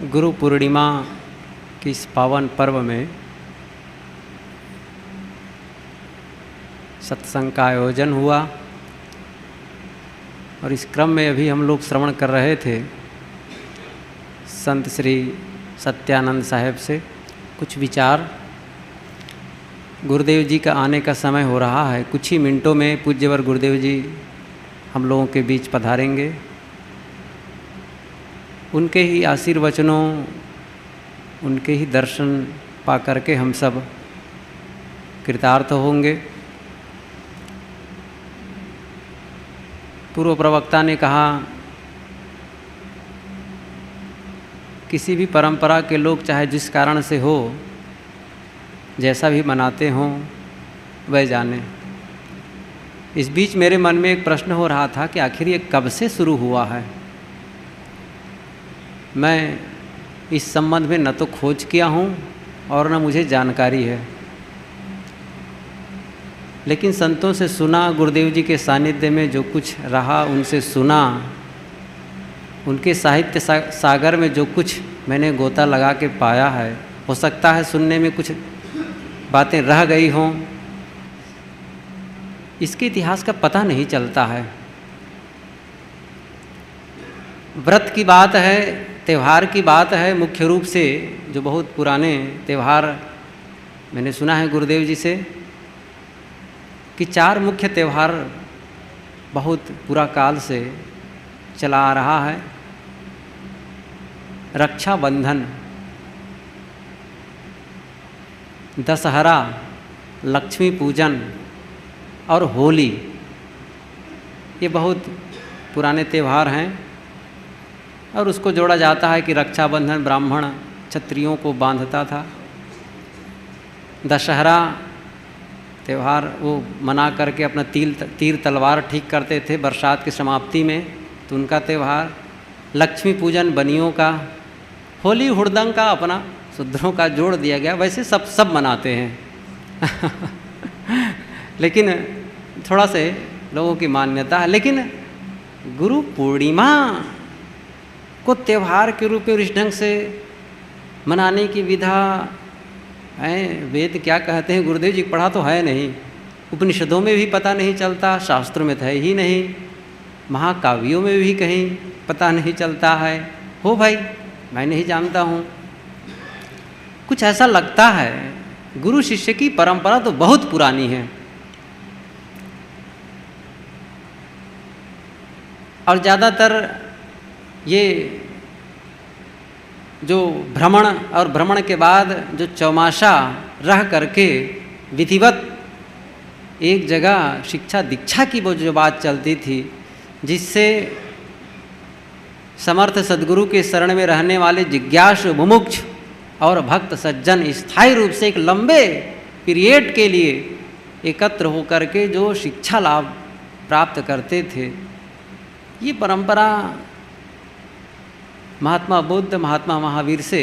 गुरु पूर्णिमा के इस पावन पर्व में सत्संग का आयोजन हुआ और इस क्रम में अभी हम लोग श्रवण कर रहे थे संत श्री सत्यानंद साहेब से कुछ विचार। गुरुदेव जी का आने का समय हो रहा है, कुछ ही मिनटों में पूज्यवर गुरुदेव जी हम लोगों के बीच पधारेंगे। उनके ही आशीर्वचनों, उनके ही दर्शन पा करके हम सब कृतार्थ होंगे। पूर्व प्रवक्ता ने कहा किसी भी परंपरा के लोग चाहे जिस कारण से हो, जैसा भी मनाते हों वह जाने। इस बीच मेरे मन में एक प्रश्न हो रहा था कि आखिर ये कब से शुरू हुआ है। मैं इस संबंध में न तो खोज किया हूँ और न मुझे जानकारी है, लेकिन संतों से सुना, गुरुदेव जी के सानिध्य में जो कुछ रहा उनसे सुना, उनके साहित्य सागर में जो कुछ मैंने गोता लगा के पाया है, हो सकता है सुनने में कुछ बातें रह गई हों। इसके इतिहास का पता नहीं चलता है। व्रत की बात है, त्यौहार की बात है, मुख्य रूप से जो बहुत पुराने त्यौहार मैंने सुना है गुरुदेव जी से कि 4 मुख्य त्यौहार बहुत पूरा काल से चला आ रहा है। रक्षाबंधन, दशहरा, लक्ष्मी पूजन और होली, ये बहुत पुराने त्यौहार हैं। और उसको जोड़ा जाता है कि रक्षाबंधन ब्राह्मण क्षत्रियों को बांधता था। दशहरा त्यौहार वो मना करके अपना तीर तलवार ठीक करते थे बरसात की समाप्ति में, तो उनका त्यौहार। लक्ष्मी पूजन बनियों का। होली हुड़दंग का अपना शूद्रों का जोड़ दिया गया। वैसे सब मनाते हैं लेकिन थोड़ा से लोगों की मान्यता है। लेकिन गुरु पूर्णिमा को त्यौहार के रूप में इस ढंग से मनाने की विधा है, वेद क्या कहते हैं गुरुदेव जी पढ़ा तो है नहीं, उपनिषदों में भी पता नहीं चलता, शास्त्रों में तो है ही नहीं, महाकाव्यों में भी कहीं पता नहीं चलता है। हो भाई, मैं नहीं जानता हूँ। कुछ ऐसा लगता है गुरु शिष्य की परंपरा तो बहुत पुरानी है और ज़्यादातर ये जो भ्रमण और भ्रमण के बाद जो चौमासा रह करके विधिवत एक जगह शिक्षा दीक्षा की वो जो बात चलती थी, जिससे समर्थ सद्गुरु के शरण में रहने वाले जिज्ञासु मुमुक्ष और भक्त सज्जन स्थायी रूप से एक लंबे पीरियड के लिए एकत्र होकर के जो शिक्षा लाभ प्राप्त करते थे, ये परंपरा महात्मा बुद्ध, महात्मा महावीर से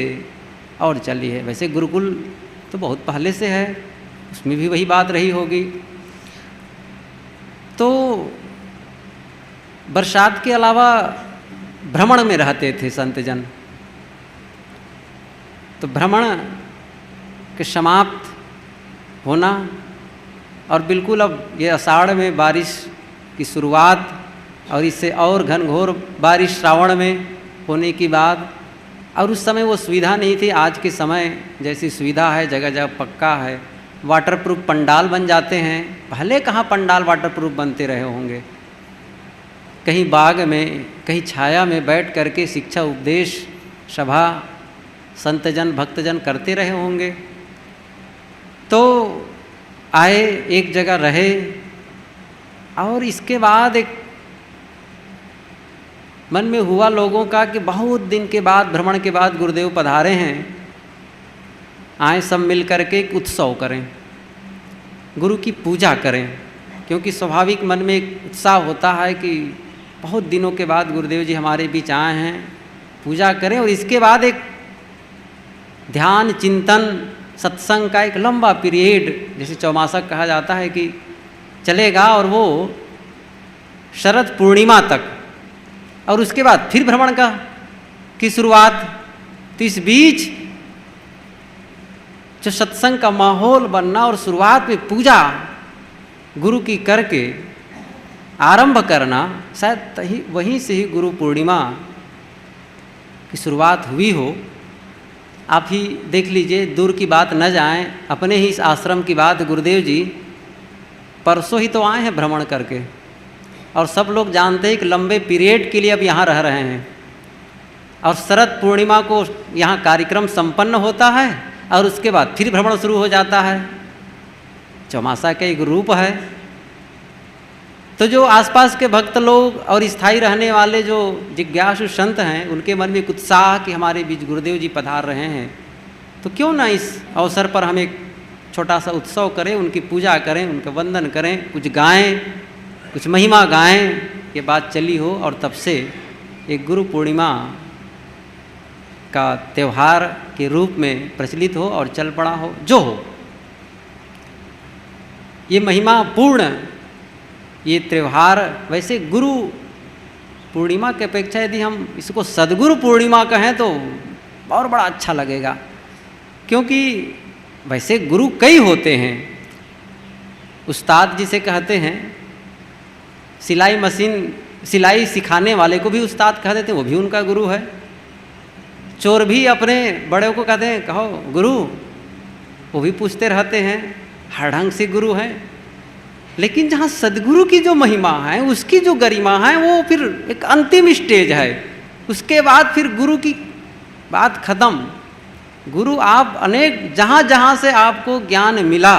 और चली है। वैसे गुरुकुल तो बहुत पहले से है, उसमें भी वही बात रही होगी। तो बरसात के अलावा भ्रमण में रहते थे संतजन, तो भ्रमण के समाप्त होना और बिल्कुल अब ये आषाढ़ में बारिश की शुरुआत और इससे और घनघोर बारिश श्रावण में होने की बात। और उस समय वो सुविधा नहीं थी, आज के समय जैसी सुविधा है, जगह जगह पक्का है, वाटरप्रूफ पंडाल बन जाते हैं। पहले कहाँ पंडाल वाटरप्रूफ बनते रहे होंगे। कहीं बाग में, कहीं छाया में बैठ करके शिक्षा उपदेश सभा संतजन भक्तजन करते रहे होंगे। तो आए, एक जगह रहे और इसके बाद एक मन में हुआ लोगों का कि बहुत दिन के बाद, भ्रमण के बाद गुरुदेव पधारे हैं, आए सब मिल करके एक उत्सव करें, गुरु की पूजा करें। क्योंकि स्वाभाविक मन में एक उत्साह होता है कि बहुत दिनों के बाद गुरुदेव जी हमारे बीच आए हैं, पूजा करें। और इसके बाद एक ध्यान चिंतन सत्संग का एक लंबा पीरियड, जैसे चौमासक कहा जाता है, कि चलेगा और वो शरद पूर्णिमा तक। और उसके बाद फिर भ्रमण की शुरुआत तो इस बीच जो सत्संग का माहौल बनना और शुरुआत में पूजा गुरु की करके आरंभ करना, शायद वहीं से ही गुरु पूर्णिमा की शुरुआत हुई हो। आप ही देख लीजिए, दूर की बात न जाएं, अपने ही इस आश्रम की बात, गुरुदेव जी परसों ही तो आए हैं भ्रमण करके, और सब लोग जानते हैं कि लंबे पीरियड के लिए अब यहाँ रह रहे हैं, और शरद पूर्णिमा को यहाँ कार्यक्रम संपन्न होता है और उसके बाद फिर भ्रमण शुरू हो जाता है। चौमासा का एक रूप है। तो जो आसपास के भक्त लोग और स्थायी रहने वाले जो जिज्ञासु संत हैं, उनके मन में एक उत्साह कि हमारे बीच गुरुदेव जी पधार रहे हैं, तो क्यों ना इस अवसर पर हम एक छोटा सा उत्सव करें, उनकी पूजा करें, उनका वंदन करें, कुछ गाएं, कुछ महिमा गाएं। ये बात चली हो और तब से एक गुरु पूर्णिमा का त्यौहार के रूप में प्रचलित हो और चल पड़ा हो, जो हो। ये महिमा पूर्ण ये त्यौहार, वैसे गुरु पूर्णिमा की अपेक्षा यदि हम इसको सद्गुरु पूर्णिमा कहें तो और बड़ा अच्छा लगेगा, क्योंकि वैसे गुरु कई होते हैं। उस्ताद जिसे कहते हैं, सिलाई मशीन सिलाई सिखाने वाले को भी उस्ताद कह देते हैं, वो भी उनका गुरु है। चोर भी अपने बड़े को कहते हैं कहो गुरु, वो भी पूछते रहते हैं, हर ढंग से गुरु हैं। लेकिन जहाँ सद्गुरु की जो महिमा है, उसकी जो गरिमा है, वो फिर एक अंतिम स्टेज है। उसके बाद फिर गुरु की बात खत्म। गुरु आप अनेक जहाँ जहाँ से आपको ज्ञान मिला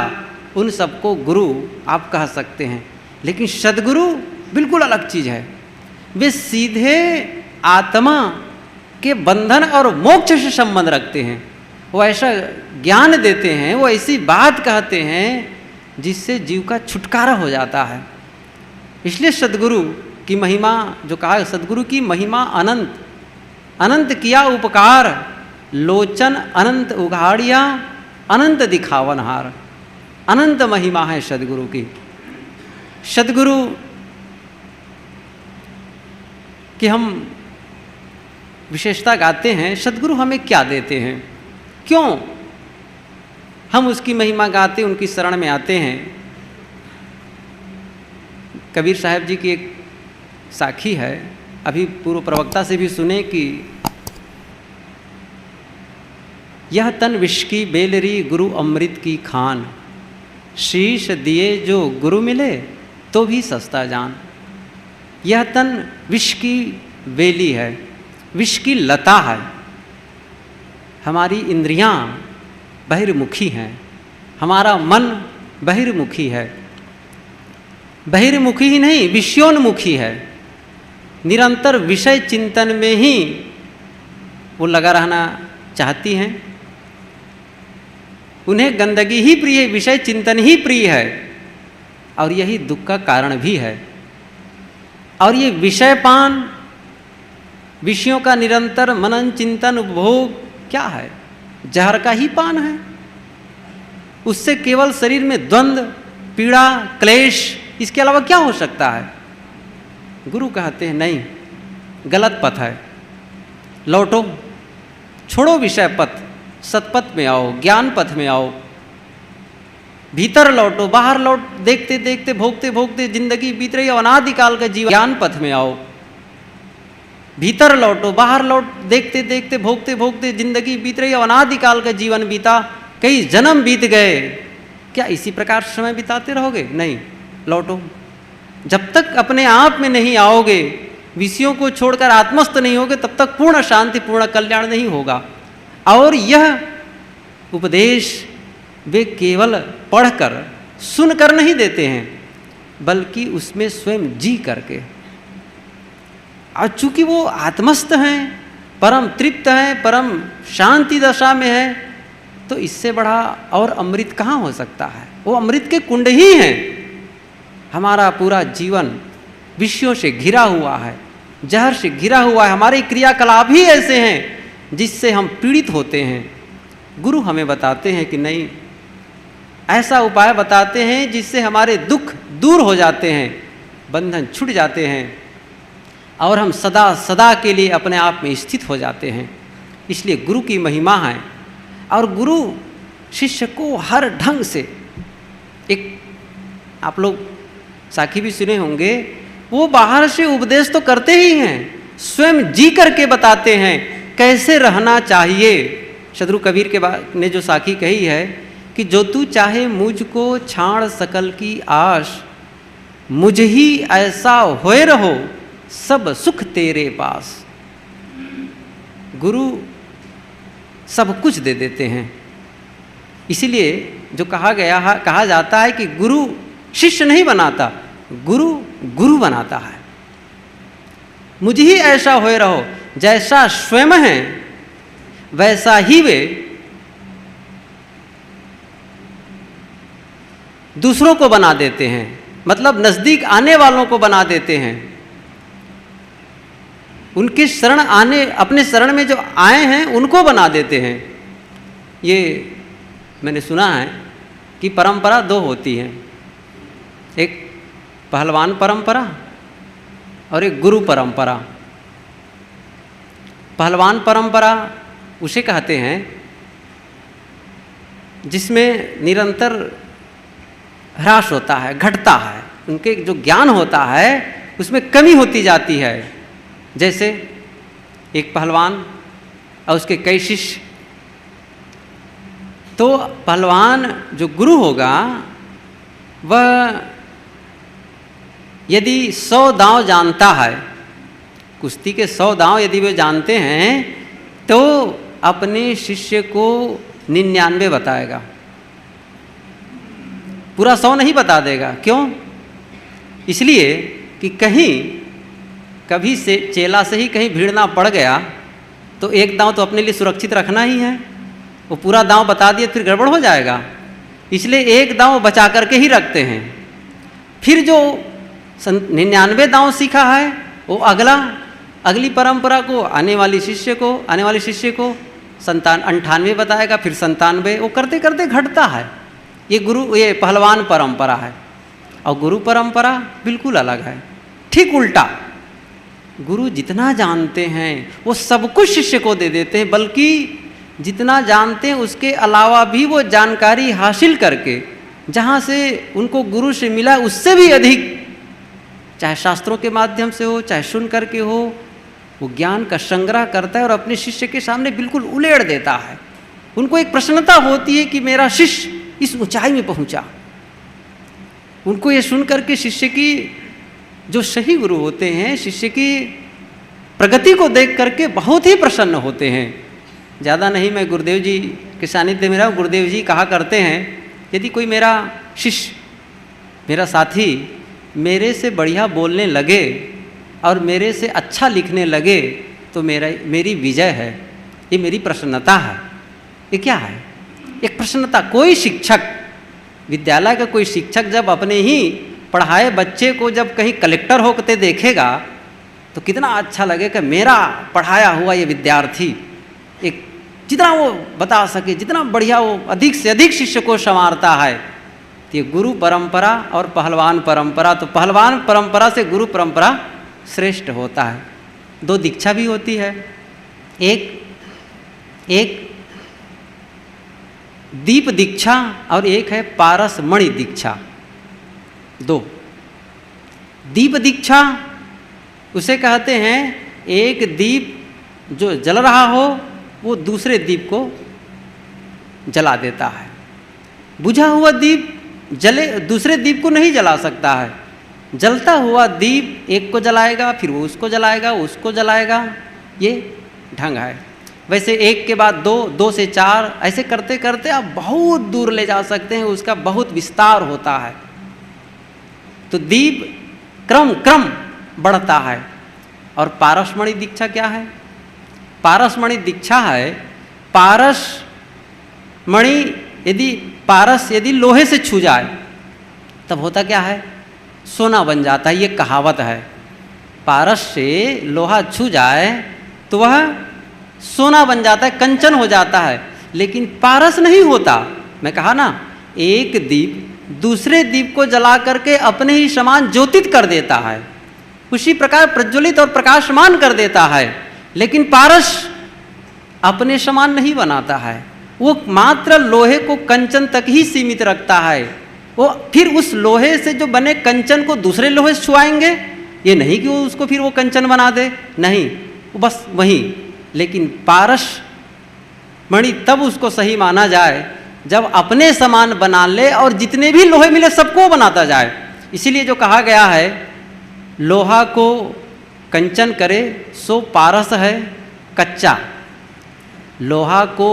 उन सबको गुरु आप कह सकते हैं, लेकिन सद्गुरु बिल्कुल अलग चीज़ है। वे सीधे आत्मा के बंधन और मोक्ष से संबंध रखते हैं। वो ऐसा ज्ञान देते हैं, वो ऐसी बात कहते हैं जिससे जीव का छुटकारा हो जाता है। इसलिए सद्गुरु की महिमा जो कहा, सद्गुरु की महिमा अनंत, अनंत किया उपकार, लोचन अनंत उघाड़िया, अनंत दिखावनहार। अनंत महिमा है सद्गुरु की। सद्गुरु की हम विशेषता गाते हैं, सद्गुरु हमें क्या देते हैं, क्यों हम उसकी महिमा गाते, उनकी शरण में आते हैं। कबीर साहब जी की एक साखी है, अभी पूर्व प्रवक्ता से भी सुने कि यह तन विष की बेलरी गुरु अमृत की खान, शीश दिए जो गुरु मिले तो भी सस्ता जान। यह तन विष की बेली है, विष की लता है। हमारी इंद्रियां बहिर्मुखी हैं, हमारा मन बहिर्मुखी है। बहिर्मुखी ही नहीं, विषयोन्मुखी है। निरंतर विषय चिंतन में ही वो लगा रहना चाहती हैं। उन्हें गंदगी ही प्रिय है, विषय चिंतन ही प्रिय है, और यही दुख का कारण भी है। और ये विषयपान, विषयों का निरंतर मनन चिंतन उपभोग क्या है? जहर का ही पान है। उससे केवल शरीर में द्वंद्व, पीड़ा, क्लेश, इसके अलावा क्या हो सकता है? गुरु कहते हैं नहीं, गलत पथ है, लौटो, छोड़ो विषय पथ, सतपथ में आओ, ज्ञान पथ में आओ, भीतर लौटो। बाहर लौट देखते देखते भोगते भोगते जिंदगी बीत रही है, अनादिकाल का जीवन। ज्ञान पथ में आओ, भीतर लौटो। बाहर लौट देखते देखते भोगते भोगते जिंदगी बीत रही है, अनादिकाल का जीवन बीता, कई जन्म बीत गए। क्या इसी प्रकार समय बिताते रहोगे? नहीं, लौटो। जब तक अपने आप में नहीं आओगे, विषयों को छोड़कर आत्मस्थ नहीं होगे, तब तक पूर्ण शांति, पूर्ण कल्याण नहीं होगा। और यह उपदेश वे केवल पढ़कर सुनकर नहीं देते हैं, बल्कि उसमें स्वयं जी करके। और चूंकि वो आत्मस्थ हैं, परम तृप्त हैं, परम शांति दशा में है, तो इससे बड़ा और अमृत कहाँ हो सकता है? वो अमृत के कुंड ही हैं। हमारा पूरा जीवन विषयों से घिरा हुआ है, जहर से घिरा हुआ है। हमारे क्रियाकलाप ही ऐसे हैं जिससे हम पीड़ित होते हैं। गुरु हमें बताते हैं कि नहीं, ऐसा उपाय बताते हैं जिससे हमारे दुख दूर हो जाते हैं, बंधन छूट जाते हैं, और हम सदा सदा के लिए अपने आप में स्थित हो जाते हैं। इसलिए गुरु की महिमा है। और गुरु शिष्य को हर ढंग से, एक आप लोग साखी भी सुने होंगे, वो बाहर से उपदेश तो करते ही हैं, स्वयं जी करके बताते हैं कैसे रहना चाहिए। सदगुरु कबीर के ने जो साखी कही है कि जो तू चाहे मुझको छाड़ सकल की आश, मुझ ही ऐसा होए रहो सब सुख तेरे पास। गुरु सब कुछ दे देते हैं। इसीलिए जो कहा जाता है कि गुरु शिष्य नहीं बनाता, गुरु गुरु बनाता है। मुझ ही ऐसा होए रहो, जैसा स्वयं है वैसा ही वे दूसरों को बना देते हैं, मतलब नजदीक आने वालों को बना देते हैं। उनके शरण आने, अपने शरण में जो आए हैं उनको बना देते हैं। ये मैंने सुना है कि परंपरा दो होती है, एक पहलवान परंपरा और एक गुरु परंपरा। पहलवान परंपरा उसे कहते हैं जिसमें निरंतर ह्रास होता है, घटता है, उनके जो ज्ञान होता है उसमें कमी होती जाती है। जैसे एक पहलवान और उसके कई शिष्य, तो पहलवान जो गुरु होगा वह यदि 100 दांव जानता है, कुश्ती के 100 दांव यदि वे जानते हैं, तो अपने शिष्य को 99 बताएगा, पूरा 100 नहीं बता देगा। क्यों? इसलिए कि कहीं कभी से चेला से ही कहीं भीड़ ना पड़ गया तो एक दांव तो अपने लिए सुरक्षित रखना ही है, वो पूरा दांव बता दिए फिर गड़बड़ हो जाएगा। इसलिए एक दांव बचा करके ही रखते हैं। फिर जो 99 दांव सीखा है वो अगली परंपरा को, आने वाले शिष्य को 98 बताएगा, फिर 97, वो करते करते घटता है। ये पहलवान परंपरा है। और गुरु परंपरा बिल्कुल अलग है, ठीक उल्टा। गुरु जितना जानते हैं वो सब कुछ शिष्य को दे देते हैं, बल्कि जितना जानते हैं उसके अलावा भी वो जानकारी हासिल करके, जहाँ से उनको गुरु से मिला उससे भी अधिक, चाहे शास्त्रों के माध्यम से हो चाहे सुन करके हो, वो ज्ञान का संग्रह करता है और अपने शिष्य के सामने बिल्कुल उलेड़ देता है। उनको एक प्रसन्नता होती है कि मेरा शिष्य इस ऊंचाई में पहुंचा। उनको ये सुन करके शिष्य की, जो सही गुरु होते हैं, शिष्य की प्रगति को देख करके बहुत ही प्रसन्न होते हैं। ज़्यादा नहीं, मैं गुरुदेव जी के सानिध्य में रहा हूँ। गुरुदेव जी कहा करते हैं, यदि कोई मेरा शिष्य, मेरा साथी मेरे से बढ़िया बोलने लगे और मेरे से अच्छा लिखने लगे तो मेरी विजय है, ये मेरी प्रसन्नता है। ये क्या है? एक प्रसन्नता। कोई शिक्षक, विद्यालय का कोई शिक्षक जब अपने ही पढ़ाए बच्चे को जब कहीं कलेक्टर होकर देखेगा तो कितना अच्छा लगेगा। मेरा पढ़ाया हुआ ये विद्यार्थी एक जितना वो बता सके, जितना बढ़िया वो अधिक से अधिक शिष्य को संवारता है। तो ये गुरु परंपरा और पहलवान परंपरा, तो पहलवान परंपरा से गुरु परंपरा श्रेष्ठ होता है। 2 दीक्षा भी होती है, एक दीप दीक्षा और एक है पारस मणि दीक्षा। 2 दीप दीक्षा उसे कहते हैं एक दीप जो जल रहा हो वो दूसरे दीप को जला देता है। बुझा हुआ दीप दूसरे दीप को नहीं जला सकता है। जलता हुआ दीप एक को जलाएगा, फिर वो उसको जलाएगा, ये ढंग है। वैसे एक के बाद 2, 2 से 4, ऐसे करते करते आप बहुत दूर ले जा सकते हैं, उसका बहुत विस्तार होता है। तो दीप क्रम बढ़ता है। और पारसमणि दीक्षा क्या है? पारसमणि दीक्षा है, पारस यदि लोहे से छू जाए तब होता क्या है? सोना बन जाता है। ये कहावत है। पारस से लोहा छू जाए तो वह सोना बन जाता है, कंचन हो जाता है। लेकिन पारस नहीं होता। मैं कहा ना, एक दीप दूसरे दीप को जला करके अपने ही समान ज्योतित कर देता है, उसी प्रकार प्रज्वलित और प्रकाशमान कर देता है। लेकिन पारस अपने समान नहीं बनाता है, वो मात्र लोहे को कंचन तक ही सीमित रखता है। वो फिर उस लोहे से जो बने कंचन को दूसरे लोहे से छुआएंगे, ये नहीं कि वो उसको फिर वो कंचन बना दे, नहीं, वो बस वहीं। लेकिन पारस मणि तब उसको सही माना जाए जब अपने समान बना ले और जितने भी लोहे मिले सबको बनाता जाए। इसीलिए जो कहा गया है, लोहा को कंचन करे सो पारस है कच्चा, लोहा को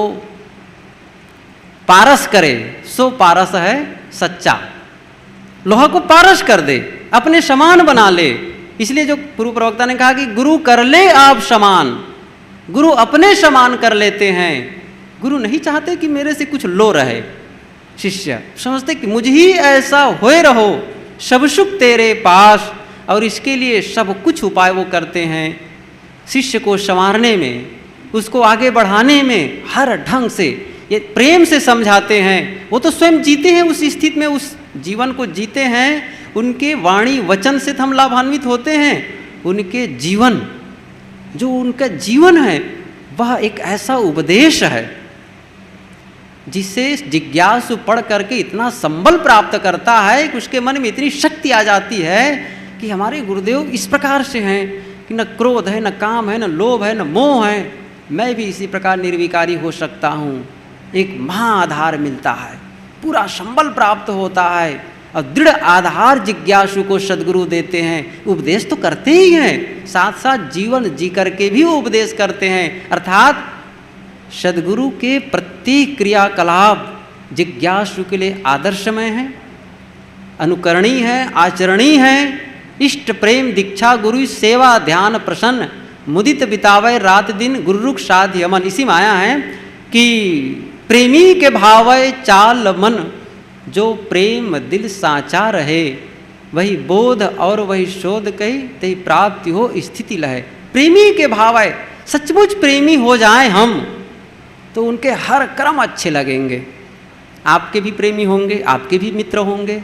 पारस करे सो पारस है सच्चा। लोहा को पारस कर दे, अपने समान बना ले। इसलिए जो पूर्व प्रवक्ता ने कहा कि गुरु कर ले आप समान, गुरु अपने समान कर लेते हैं। गुरु नहीं चाहते कि मेरे से कुछ लो रहे, शिष्य समझते कि मुझ ही ऐसा होए रहो, सब सुख तेरे पास, और इसके लिए सब कुछ उपाय वो करते हैं। शिष्य को संवारने में, उसको आगे बढ़ाने में हर ढंग से ये प्रेम से समझाते हैं। वो तो स्वयं जीते हैं उस स्थिति में, उस जीवन को जीते हैं। उनके वाणी वचन से हम लाभान्वित होते हैं। उनके जीवन, जो उनका जीवन है, वह एक ऐसा उपदेश है जिसे जिज्ञासु पढ़ करके इतना संबल प्राप्त करता है कि उसके मन में इतनी शक्ति आ जाती है कि हमारे गुरुदेव इस प्रकार से हैं कि न क्रोध है, न काम है, न लोभ है, न मोह है, मैं भी इसी प्रकार निर्विकारी हो सकता हूँ। एक महाआधार मिलता है, पूरा संबल प्राप्त होता है, और दृढ़ आधार जिज्ञासु को सद्गुरु देते हैं। उपदेश तो करते ही हैं, साथ साथ जीवन जी करके भी वो उपदेश करते हैं। अर्थात सद्गुरु के प्रत्येक क्रियाकलाप जिज्ञासु के लिए आदर्शमय है, अनुकरणीय है, आचरणीय है। इष्ट प्रेम दीक्षा गुरु सेवा ध्यान प्रसन्न, मुदित बितावे रात दिन गुरुरुख साध यमन। इसी में आया है कि प्रेमी के भावय चाल मन, जो प्रेम दिल साचा रहे, वही बोध और वही शोध कही, तही प्राप्ति हो स्थिति लहे। प्रेमी के भावय, सचमुच प्रेमी हो जाएं हम तो उनके हर कर्म अच्छे लगेंगे। आपके भी प्रेमी होंगे, आपके भी मित्र होंगे।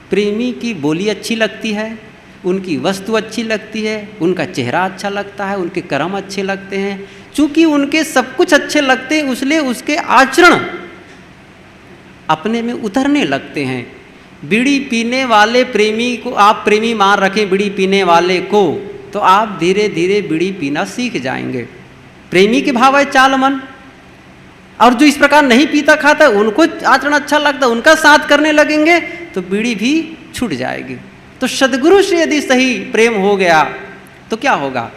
प्रेमी की बोली अच्छी लगती है, उनकी वस्तु अच्छी लगती है, उनका चेहरा अच्छा लगता है, उनके कर्म अच्छे लगते हैं। चूँकि उनके सब कुछ अच्छे लगते हैं, इसलिए उसके आचरण अपने में उतरने लगते हैं। बीड़ी पीने वाले प्रेमी को आप प्रेमी मान रखें, बीड़ी पीने वाले को, तो आप धीरे धीरे बीड़ी पीना सीख जाएंगे। प्रेमी के भाव है चाल मन, और जो इस प्रकार नहीं पीता खाता उनको आचरण अच्छा लगता, उनका साथ करने लगेंगे तो बीड़ी भी छूट जाएगी। तो सद्गुरु से यदि सही प्रेम हो गया तो क्या होगा,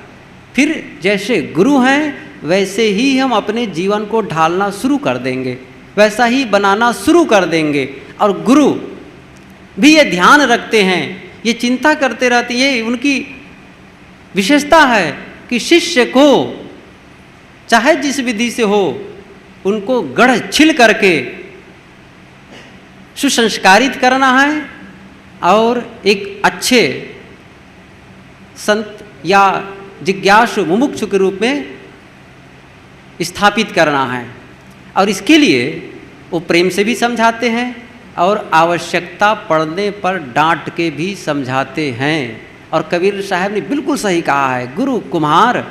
फिर जैसे गुरु हैं वैसे ही हम अपने जीवन को ढालना शुरू कर देंगे, वैसा ही बनाना शुरू कर देंगे। और गुरु भी ये ध्यान रखते हैं, ये चिंता करते रहते, ये उनकी विशेषता है कि शिष्य को चाहे जिस विधि से हो उनको गढ़ छिल करके सुसंस्कारित करना है और एक अच्छे संत या जिज्ञासु मुमुक्षु के रूप में स्थापित करना है। और इसके लिए वो प्रेम से भी समझाते हैं और आवश्यकता पड़ने पर डांट के भी समझाते हैं। और कबीर साहब ने बिल्कुल सही कहा है, गुरु कुम्हार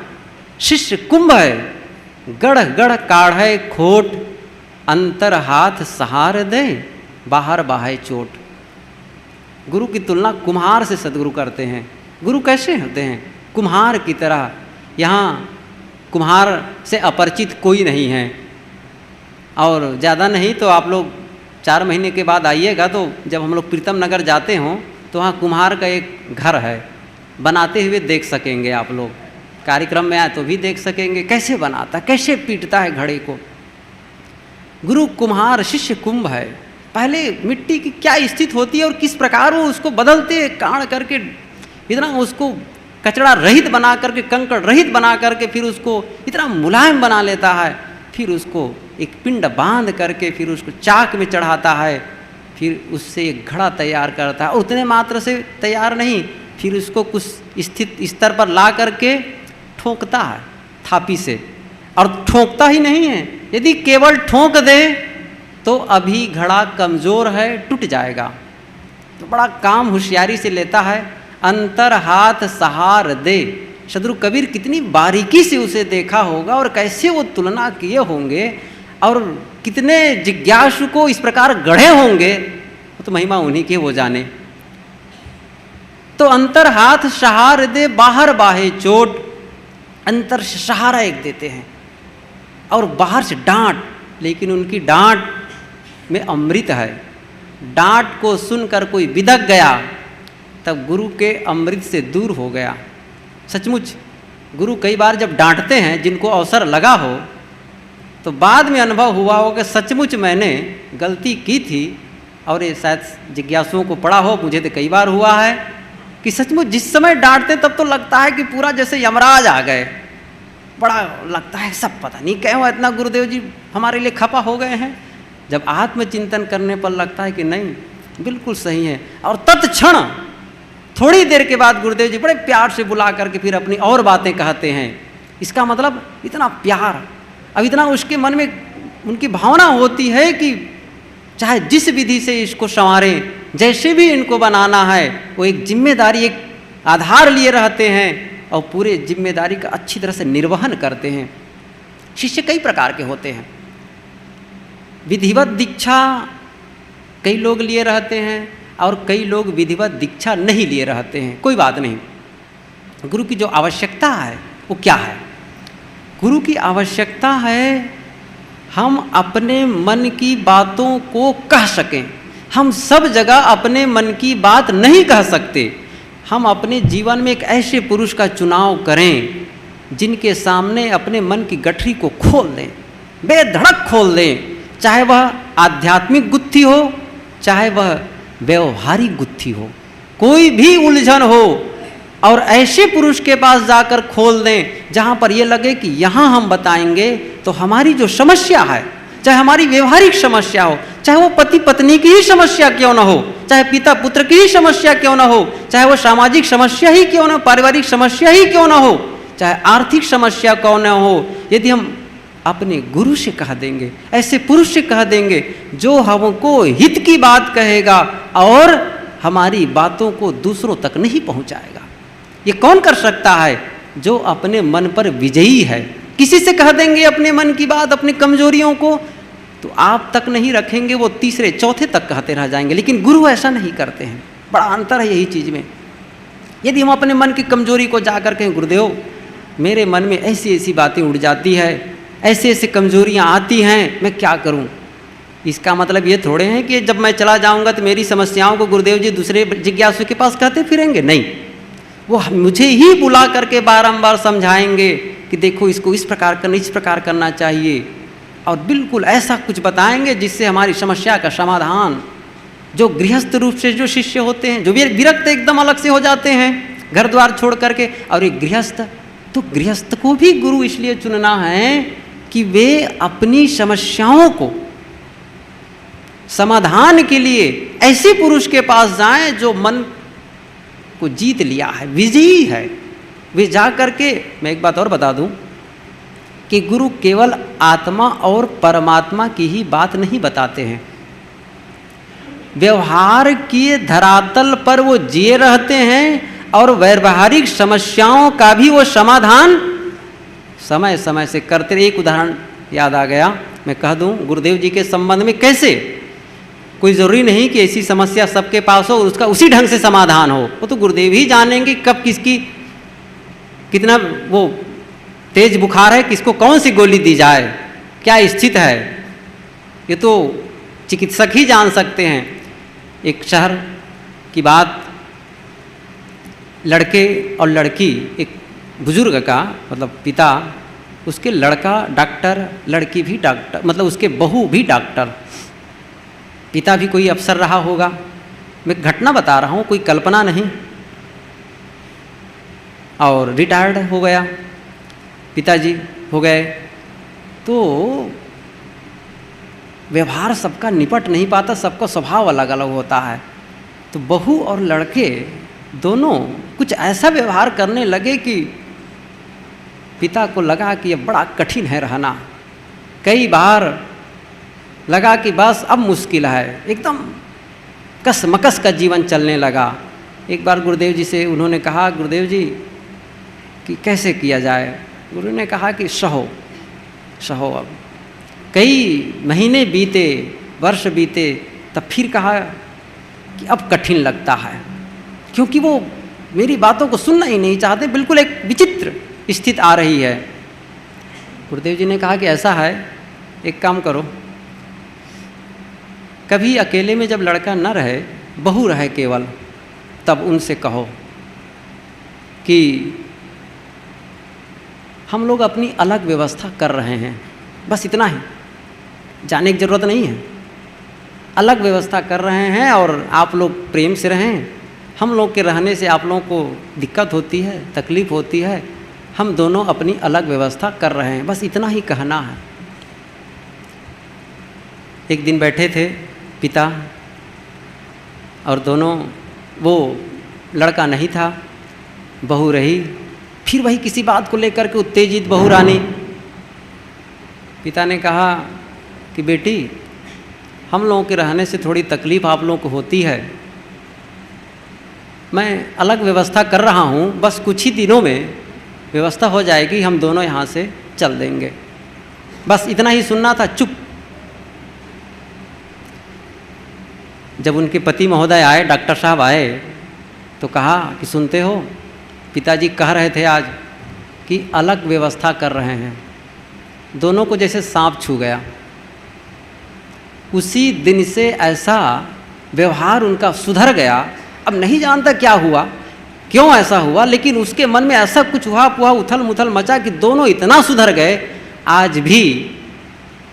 शिष्य कुंभ है, गढ़ गढ़ काढ़े खोट, अंतर हाथ सहार दे, बाहर बाहे चोट। गुरु की तुलना कुम्हार से सद्गुरु करते हैं। गुरु कैसे होते हैं, कुम्हार की तरह। यहाँ कुम्हार से अपरिचित कोई नहीं है। और ज़्यादा नहीं तो आप लोग 4 महीने के बाद आइएगा, तो जब हम लोग प्रीतम नगर जाते हों तो वहाँ कुम्हार का एक घर है, बनाते हुए देख सकेंगे आप लोग। कार्यक्रम में आए तो भी देख सकेंगे कैसे बनाता, कैसे पीटता है घड़े को। गुरु कुम्हार शिष्य कुंभ है। पहले मिट्टी की क्या स्थिति होती है और किस प्रकार वो उसको बदलते काढ़ करके, इतना उसको कचड़ा रहित बना करके, कंकड़ रहित बना करके फिर उसको इतना मुलायम बना लेता है। फिर उसको एक पिंड बांध करके फिर उसको चाक में चढ़ाता है, फिर उससे एक घड़ा तैयार करता है। उतने मात्र से तैयार नहीं, फिर उसको कुछ स्थित स्तर पर ला करके ठोंकता है थापी से। और ठोंकता ही नहीं है, यदि केवल ठोंक दे तो अभी घड़ा कमज़ोर है, टूट जाएगा। तो बड़ा काम होशियारी से लेता है। अंतर हाथ सहार दे, सदगुरु कबीर कितनी बारीकी से उसे देखा होगा और कैसे वो तुलना किए होंगे और कितने जिज्ञासु को इस प्रकार गढ़े होंगे, तो महिमा उन्हीं की वो जाने। तो अंतर हाथ सहार दे बाहर बाहे चोट, अंतर से सहारा एक देते हैं और बाहर से डांट, लेकिन उनकी डांट में अमृत है। डांट को सुनकर कोई बिदक गया तब गुरु के अमृत से दूर हो गया। सचमुच गुरु कई बार जब डांटते हैं, जिनको अवसर लगा हो, तो बाद में अनुभव हुआ हो कि सचमुच मैंने गलती की थी। और ये शायद जिज्ञासुओं को पड़ा हो, मुझे तो कई बार हुआ है कि सचमुच जिस समय डांटते तब तो लगता है कि पूरा जैसे यमराज आ गए, बड़ा लगता है सब पता नहीं क्या हुआ, इतना गुरुदेव जी हमारे लिए खपा हो गए हैं। जब आत्मचिंतन करने पर लगता है कि नहीं बिल्कुल सही है, और तत्क्षण थोड़ी देर के बाद गुरुदेव जी बड़े प्यार से बुला करके फिर अपनी और बातें कहते हैं। इसका मतलब इतना प्यार, अब इतना उसके मन में उनकी भावना होती है कि चाहे जिस विधि से इसको संवारें, जैसे भी इनको बनाना है, वो एक जिम्मेदारी, एक आधार लिए रहते हैं और पूरे जिम्मेदारी का अच्छी तरह से निर्वहन करते हैं। शिष्य कई प्रकार के होते हैं। विधिवत दीक्षा कई लोग लिए रहते हैं और कई लोग विधिवत दीक्षा नहीं लिए रहते हैं। कोई बात नहीं, गुरु की जो आवश्यकता है वो क्या है? गुरु की आवश्यकता है हम अपने मन की बातों को कह सकें। हम सब जगह अपने मन की बात नहीं कह सकते। हम अपने जीवन में एक ऐसे पुरुष का चुनाव करें जिनके सामने अपने मन की गठरी को खोल दें, बेधड़क खोल दें, चाहे वह आध्यात्मिक गुत्थी हो, चाहे वह व्यवहारिक गुत्थी हो, कोई भी उलझन हो, और ऐसे पुरुष के पास जाकर खोल दें जहाँ पर ये लगे कि यहाँ हम बताएंगे तो हमारी जो समस्या है, चाहे हमारी व्यवहारिक समस्या हो, चाहे वो पति पत्नी की ही समस्या क्यों ना हो, चाहे पिता पुत्र की ही समस्या क्यों ना हो, चाहे वो सामाजिक समस्या ही क्यों ना हो, पारिवारिक समस्या ही क्यों ना हो, चाहे आर्थिक समस्या क्यों ना हो, यदि हम अपने गुरु से कह देंगे, ऐसे पुरुष से कह देंगे जो हमको हित की बात कहेगा और हमारी बातों को दूसरों तक नहीं पहुंचाएगा। ये कौन कर सकता है? जो अपने मन पर विजयी है। किसी से कह देंगे अपने मन की बात, अपनी कमजोरियों को, तो आप तक नहीं रखेंगे, वो तीसरे चौथे तक कहते रह जाएंगे। लेकिन गुरु ऐसा नहीं करते हैं। बड़ा अंतर है यही चीज़ में। यदि हम अपने मन की कमजोरी को जाकर कहें गुरुदेव मेरे मन में ऐसी ऐसी बातें उड़ जाती है, ऐसे ऐसे कमजोरियाँ आती हैं, मैं क्या करूँ, इसका मतलब ये थोड़े हैं कि जब मैं चला जाऊँगा तो मेरी समस्याओं को गुरुदेव जी दूसरे जिज्ञासु के पास कहते फिरेंगे। नहीं, वो मुझे ही बुला करके बारंबार समझाएंगे कि देखो इसको इस प्रकार करना, इस प्रकार करना चाहिए, और बिल्कुल ऐसा कुछ बताएंगे जिससे हमारी समस्या का समाधान। जो गृहस्थ रूप से जो शिष्य होते हैं, जो विरक्त एकदम अलग से हो जाते हैं घर द्वार छोड़ करके, और एक गृहस्थ, तो गृहस्थ को भी गुरु इसलिए चुनना है कि वे अपनी समस्याओं को समाधान के लिए ऐसे पुरुष के पास जाएं जो मन को जीत लिया है, विजयी है। वे जा करके, मैं एक बात और बता दूं कि गुरु केवल आत्मा और परमात्मा की ही बात नहीं बताते हैं, व्यवहार के धरातल पर वो जिए रहते हैं और व्यवहारिक समस्याओं का भी वो समाधान समय समय से करते। एक उदाहरण याद आ गया, मैं कह दूं गुरुदेव जी के संबंध में। कैसे? कोई ज़रूरी नहीं कि ऐसी समस्या सबके पास हो और उसका उसी ढंग से समाधान हो, वो तो गुरुदेव ही जानेंगे कब किसकी कितना वो तेज बुखार है, किसको कौन सी गोली दी जाए, क्या स्थिति है, ये तो चिकित्सक ही जान सकते हैं। एक शहर की बात, लड़के और लड़की, एक बुजुर्ग का मतलब पिता, उसके लड़का डॉक्टर, लड़की भी डॉक्टर, मतलब उसके बहू भी डॉक्टर, पिता भी कोई अफसर रहा होगा। मैं घटना बता रहा हूँ, कोई कल्पना नहीं। और रिटायर्ड हो गया, पिताजी हो गए, तो व्यवहार सबका निपट नहीं पाता, सबका स्वभाव अलग अलग होता है। तो बहू और लड़के दोनों कुछ ऐसा व्यवहार करने लगे कि पिता को लगा कि यह बड़ा कठिन है रहना। कई बार लगा कि बस अब मुश्किल है, एकदम कसमकस का जीवन चलने लगा। एक बार गुरुदेव जी से उन्होंने कहा, गुरुदेव जी कि कैसे किया जाए। गुरु ने कहा कि सहो सहो। अब कई महीने बीते, वर्ष बीते, तब फिर कहा कि अब कठिन लगता है, क्योंकि वो मेरी बातों को सुनना ही नहीं चाहते, बिल्कुल एक विचित्र स्थिति आ रही है। गुरुदेव जी ने कहा कि ऐसा है, एक काम करो, कभी अकेले में जब लड़का न रहे, बहू रहे केवल, तब उनसे कहो कि हम लोग अपनी अलग व्यवस्था कर रहे हैं, बस इतना ही, जाने की ज़रूरत नहीं है, अलग व्यवस्था कर रहे हैं और आप लोग प्रेम से रहें। हम लोग के रहने से आप लोगों को दिक्कत होती है, तकलीफ़ होती है, हम दोनों अपनी अलग व्यवस्था कर रहे हैं, बस इतना ही कहना है। एक दिन बैठे थे पिता और दोनों, वो लड़का नहीं था, बहू रही, फिर वही किसी बात को लेकर के उत्तेजित बहू रानी। पिता ने कहा कि बेटी, हम लोगों के रहने से थोड़ी तकलीफ़ आप लोगों को होती है, मैं अलग व्यवस्था कर रहा हूँ, बस कुछ ही दिनों में व्यवस्था हो जाएगी, हम दोनों यहाँ से चल देंगे, बस इतना ही सुनना था, चुप। जब उनके पति महोदय आए, डॉक्टर साहब आए, तो कहा कि सुनते हो, पिताजी कह रहे थे आज कि अलग व्यवस्था कर रहे हैं। दोनों को जैसे सांप छू गया। उसी दिन से ऐसा व्यवहार उनका सुधर गया। अब नहीं जानता क्या हुआ, क्यों ऐसा हुआ, लेकिन उसके मन में ऐसा कुछ हुआ उथल मुथल मचा कि दोनों इतना सुधर गए, आज भी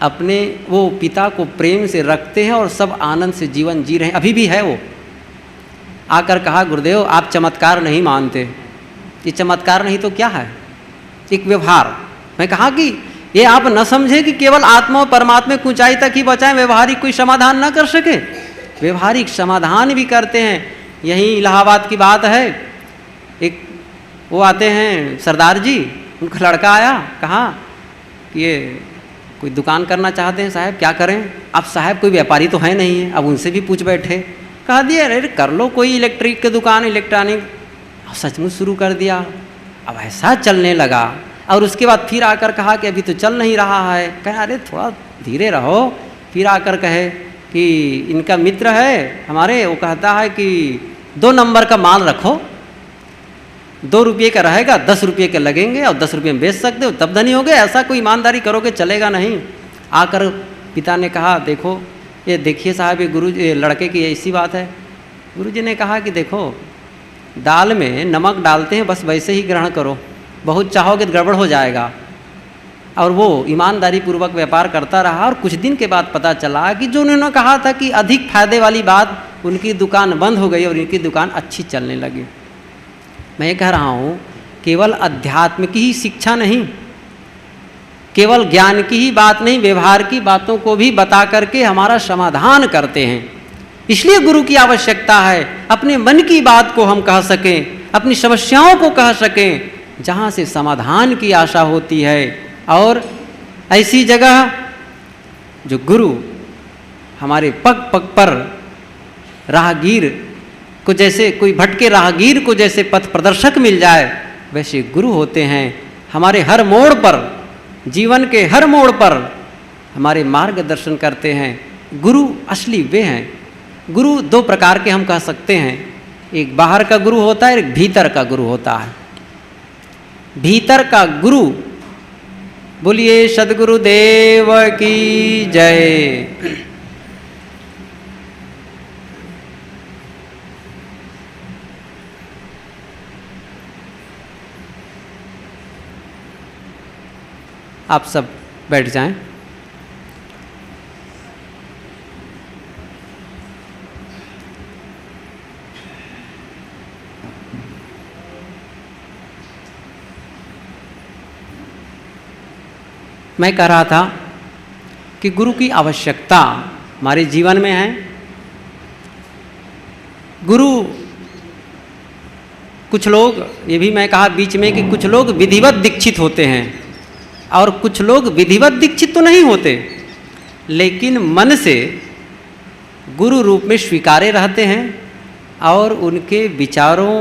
अपने वो पिता को प्रेम से रखते हैं और सब आनंद से जीवन जी रहे हैं, अभी भी है। वो आकर कहा, गुरुदेव आप चमत्कार नहीं मानते, ये चमत्कार नहीं तो क्या है, एक व्यवहार। मैं कहा कि ये आप न समझे कि केवल आत्मा और परमात्मा की ऊंचाई तक ही बचाएं, व्यवहारिक कोई समाधान न कर सके, व्यवहारिक समाधान भी करते हैं। यहीं इलाहाबाद की बात है, एक वो आते हैं सरदार जी, उनका लड़का आया, कहा कि ये कोई दुकान करना चाहते हैं साहब, क्या करें। अब साहब कोई व्यापारी तो है नहीं है, अब उनसे भी पूछ बैठे, कहा दिया अरे कर लो कोई इलेक्ट्रिक की दुकान, इलेक्ट्रॉनिक। सचमुच शुरू कर दिया, अब ऐसा चलने लगा। और उसके बाद फिर आकर कहा कि अभी तो चल नहीं रहा है, कहा अरे थोड़ा धीरे रहो। फिर आकर कहे कि इनका मित्र है हमारे, वो कहता है कि 2 नंबर का माल रखो, 2 रुपये का रहेगा, 10 रुपये के लगेंगे और 10 रुपये में बेच सकते हो, तब धनी हो गए। ऐसा कोई ईमानदारी करोगे चलेगा नहीं। आकर पिता ने कहा देखो, ये देखिए साहब, ये लड़के की ऐसी बात है। गुरुजी ने कहा कि देखो, दाल में नमक डालते हैं, बस वैसे ही ग्रहण करो, बहुत चाहोगे तो गड़बड़ हो जाएगा। और वो ईमानदारी पूर्वक व्यापार करता रहा। और कुछ दिन के बाद पता चला कि जो उन्होंने कहा था कि अधिक फायदे वाली बात, उनकी दुकान बंद हो गई और इनकी दुकान अच्छी चलने लगी। मैं ये कह रहा हूँ, केवल अध्यात्म की ही शिक्षा नहीं, केवल ज्ञान की ही बात नहीं, व्यवहार की बातों को भी बता करके हमारा समाधान करते हैं। इसलिए गुरु की आवश्यकता है, अपने मन की बात को हम कह सकें, अपनी समस्याओं को कह सकें, जहाँ से समाधान की आशा होती है। और ऐसी जगह जो गुरु हमारे पग पग पर राहगीर को, जैसे कोई भटके राहगीर को जैसे पथ प्रदर्शक मिल जाए, वैसे गुरु होते हैं। हमारे हर मोड़ पर, जीवन के हर मोड़ पर हमारे मार्गदर्शन करते हैं। गुरु असली वे हैं। गुरु 2 प्रकार के हम कह सकते हैं, एक बाहर का गुरु होता है, एक भीतर का गुरु होता है। भीतर का गुरु, बोलिए सद्गुरुदेव की जय। आप सब बैठ जाएं। मैं कह रहा था कि गुरु की आवश्यकता हमारे जीवन में है। गुरु, कुछ लोग, ये भी मैं कहा बीच में कि कुछ लोग विधिवत दीक्षित होते हैं और कुछ लोग विधिवत दीक्षित तो नहीं होते, लेकिन मन से गुरु रूप में स्वीकारे रहते हैं और उनके विचारों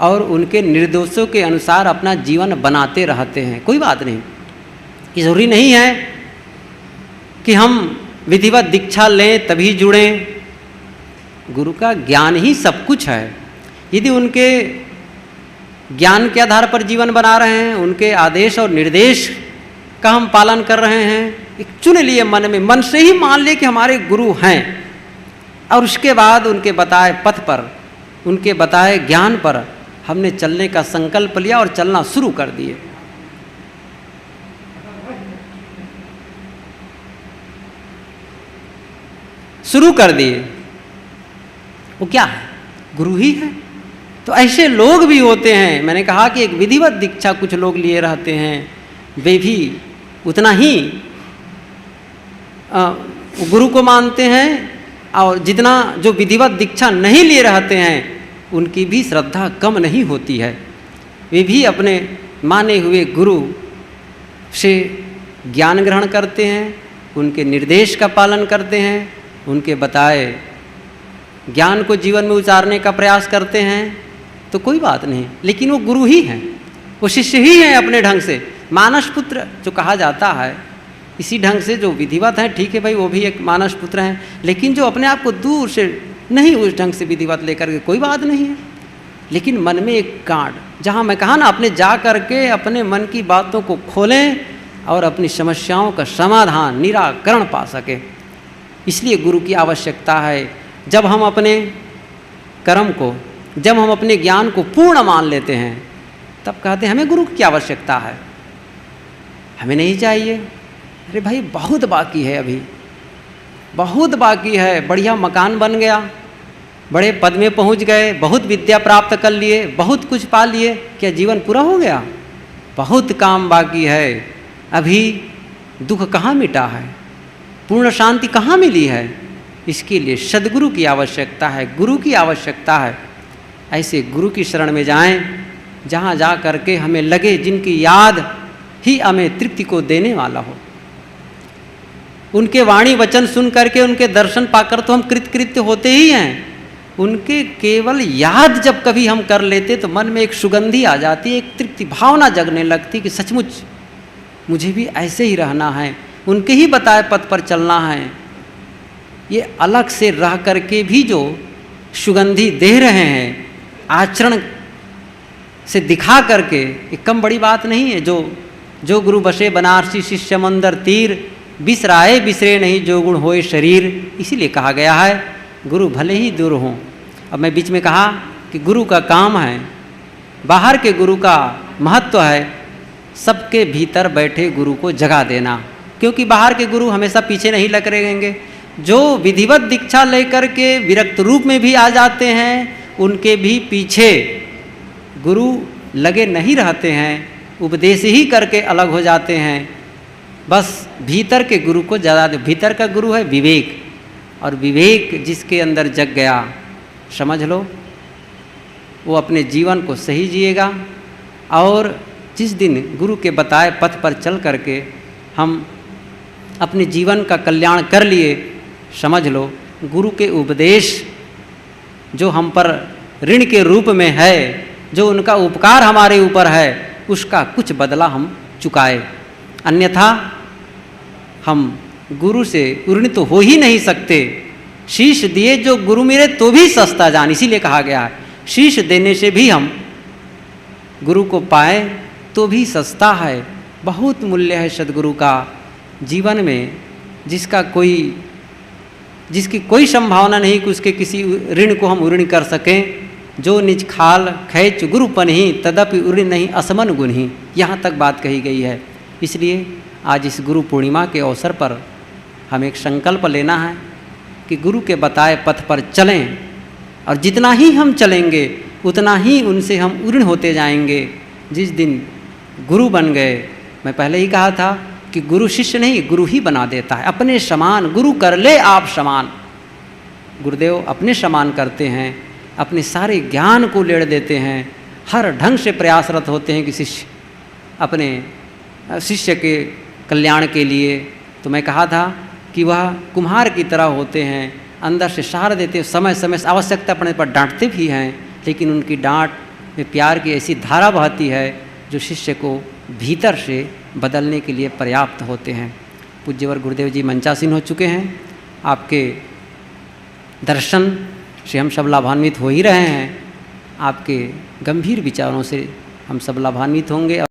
और उनके निर्देशों के अनुसार अपना जीवन बनाते रहते हैं। कोई बात नहीं, ये ज़रूरी नहीं है कि हम विधिवत दीक्षा लें तभी जुड़ें। गुरु का ज्ञान ही सब कुछ है। यदि उनके ज्ञान के आधार पर जीवन बना रहे हैं, उनके आदेश और निर्देश का हम पालन कर रहे हैं, एक चुन लिए मन में, मन से ही मान लिए कि हमारे गुरु हैं, और उसके बाद उनके बताए पथ पर, उनके बताए ज्ञान पर हमने चलने का संकल्प लिया और चलना शुरू कर दिए। शुरू कर दिए। वो क्या है? गुरु ही है। तो ऐसे लोग भी होते हैं। मैंने कहा कि एक विधिवत दीक्षा कुछ लोग लिए रहते हैं, वे भी उतना ही गुरु को मानते हैं, और जितना जो विधिवत दीक्षा नहीं लिए रहते हैं उनकी भी श्रद्धा कम नहीं होती है। वे भी अपने माने हुए गुरु से ज्ञान ग्रहण करते हैं, उनके निर्देश का पालन करते हैं, उनके बताए ज्ञान को जीवन में उतारने का प्रयास करते हैं। तो कोई बात नहीं, लेकिन वो गुरु ही हैं, वो शिष्य ही हैं अपने ढंग से। मानस पुत्र जो कहा जाता है, इसी ढंग से जो विधिवत हैं, ठीक है भाई, वो भी एक मानस पुत्र हैं, लेकिन जो अपने आप को दूर से नहीं उस ढंग से विधिवत लेकर के, कोई बात नहीं है। लेकिन मन में एक गांठ, जहाँ मैं कहा ना, अपने जा करके अपने मन की बातों को खोलें और अपनी समस्याओं का समाधान निराकरण पा सके। इसलिए गुरु की आवश्यकता है। जब हम अपने कर्म को, जब हम अपने ज्ञान को पूर्ण मान लेते हैं, तब कहते हैं हमें गुरु की आवश्यकता है, हमें नहीं चाहिए। अरे भाई, बहुत बाकी है, अभी बहुत बाकी है। बढ़िया मकान बन गया, बड़े पद में पहुंच गए, बहुत विद्या प्राप्त कर लिए, बहुत कुछ पा लिए, क्या जीवन पूरा हो गया? बहुत काम बाकी है। अभी दुख कहाँ मिटा है, पूर्ण शांति कहाँ मिली है? इसके लिए सद्गुरु की आवश्यकता है, गुरु की आवश्यकता है। ऐसे गुरु की शरण में जाएं, जहाँ जा करके हमें लगे जिनकी याद ही हमें तृप्ति को देने वाला हो। उनके वाणी वचन सुन करके, उनके दर्शन पाकर तो हम कृतकृत्य होते ही हैं। उनके केवल याद जब कभी हम कर लेते तो मन में एक सुगंधी आ जाती है, एक तृप्ति भावना जगने लगती कि सचमुच मुझे भी ऐसे ही रहना है, उनके ही बताए पथ पर चलना है। ये अलग से रह करके भी जो सुगंधी दे रहे हैं, आचरण से दिखा करके, एक कम बड़ी बात नहीं है। जो गुरु बसे बनारसी शिष्य मंदर तीर, बिसराए बिसरे नहीं जो गुण होए शरीर। इसीलिए कहा गया है गुरु भले ही दूर हों। अब मैं बीच में कहा कि गुरु का काम है, बाहर के गुरु का महत्व है सबके भीतर बैठे गुरु को जगा देना, क्योंकि बाहर के गुरु हमेशा पीछे नहीं लग रहेंगे। जो विधिवत दीक्षा लेकर के विरक्त रूप में भी आ जाते हैं, उनके भी पीछे गुरु लगे नहीं रहते हैं, उपदेश ही करके अलग हो जाते हैं। बस भीतर के गुरु को ज़्यादा दे। भीतर का गुरु है विवेक, और विवेक जिसके अंदर जग गया, समझ लो वो अपने जीवन को सही जिएगा। और जिस दिन गुरु के बताए पथ पर चल करके हम अपने जीवन का कल्याण कर लिए, समझ लो गुरु के उपदेश जो हम पर ऋण के रूप में है, जो उनका उपकार हमारे ऊपर है, उसका कुछ बदला हम चुकाए। अन्यथा हम गुरु से ऋणी तो हो ही नहीं सकते। शीश दिए जो गुरु मेरे तो भी सस्ता जान, इसीलिए कहा गया है शीश देने से भी हम गुरु को पाए तो भी सस्ता है। बहुत मूल्य है सद्गुरु का जीवन में, जिसकी कोई संभावना नहीं कि उसके किसी ऋण को हम ऋण कर सकें। जो निज खाल खैच गुरुपन ही तदपि ऋण नहीं असमन गुण ही, यहाँ तक बात कही गई है। इसलिए आज इस गुरु पूर्णिमा के अवसर पर हमें एक संकल्प लेना है कि गुरु के बताए पथ पर चलें, और जितना ही हम चलेंगे उतना ही उनसे हम ऋण होते जाएंगे। जिस दिन गुरु बन गए, मैं पहले ही कहा था कि गुरु शिष्य नहीं, गुरु ही बना देता है अपने समान। गुरु कर ले आप समान। गुरुदेव अपने समान करते हैं, अपने सारे ज्ञान को लेड़ देते हैं, हर ढंग से प्रयासरत होते हैं कि शिष्य अपने शिष्य के कल्याण के लिए। तो मैं कहा था कि वह कुम्हार की तरह होते हैं, अंदर से सहारा देते हैं, समय समय से आवश्यकता पड़ने पर डांटते भी हैं, लेकिन उनकी डांट वे प्यार की ऐसी धारा बहती है जो शिष्य को भीतर से बदलने के लिए पर्याप्त होते हैं। पूज्यवर गुरुदेव जी मंचासीन हो चुके हैं। आपके दर्शन से हम सब लाभान्वित हो ही रहे हैं, आपके गंभीर विचारों से हम सब लाभान्वित होंगे।